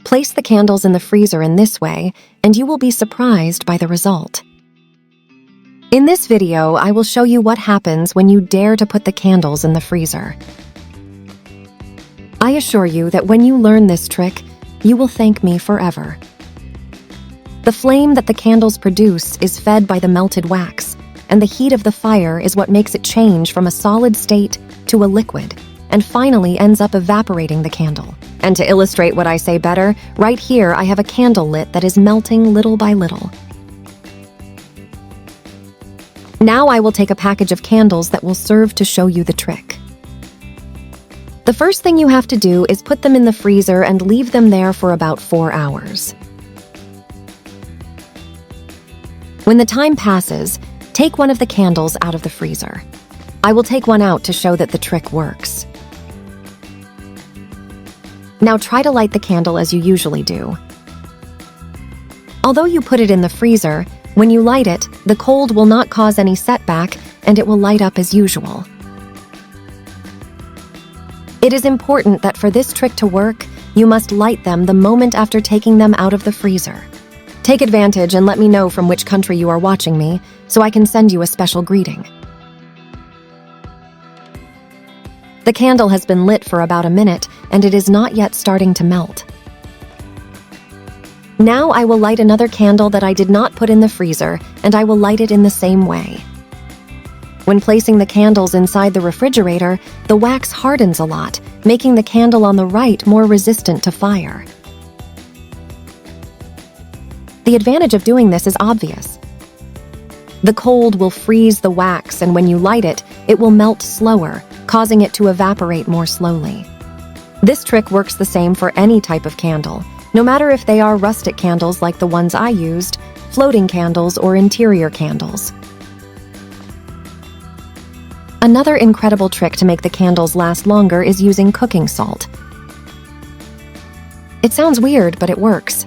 Place the candles in the freezer in this way, and you will be surprised by the result. In this video, I will show you what happens when you dare to put the candles in the freezer. I assure you that when you learn this trick, you will thank me forever. The flame that the candles produce is fed by the melted wax, and the heat of the fire is what makes it change from a solid state to a liquid, and finally ends up evaporating the candle. And to illustrate what I say better, right here I have a candle lit that is melting little by little. Now I will take a package of candles that will serve to show you the trick. The first thing you have to do is put them in the freezer and leave them there for about 4 hours. When the time passes, take one of the candles out of the freezer. I will take one out to show that the trick works. Now try to light the candle as you usually do. Although you put it in the freezer, when you light it, the cold will not cause any setback and it will light up as usual. It is important that for this trick to work, you must light them the moment after taking them out of the freezer. Take advantage and let me know from which country you are watching me, so I can send you a special greeting. The candle has been lit for about a minute, and it is not yet starting to melt. Now I will light another candle that I did not put in the freezer, and I will light it in the same way. When placing the candles inside the refrigerator, the wax hardens a lot, making the candle on the right more resistant to fire. The advantage of doing this is obvious. The cold will freeze the wax, and when you light it, it will melt slower, causing it to evaporate more slowly. This trick works the same for any type of candle, no matter if they are rustic candles like the ones I used, floating candles, or interior candles. Another incredible trick to make the candles last longer is using cooking salt. It sounds weird, but it works.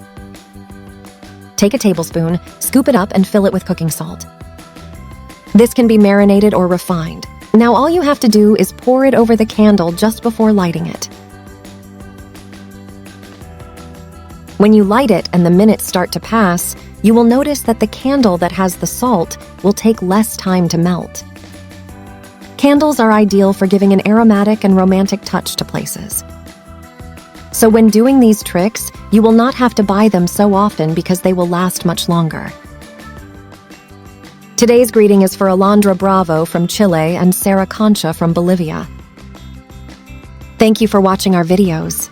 Take a tablespoon, scoop it up, and fill it with cooking salt. This can be marinated or refined. Now all you have to do is pour it over the candle just before lighting it. When you light it and the minutes start to pass, you will notice that the candle that has the salt will take less time to melt. Candles are ideal for giving an aromatic and romantic touch to places. So when doing these tricks, you will not have to buy them so often because they will last much longer. Today's greeting is for Alondra Bravo from Chile and Sarah Concha from Bolivia. Thank you for watching our videos.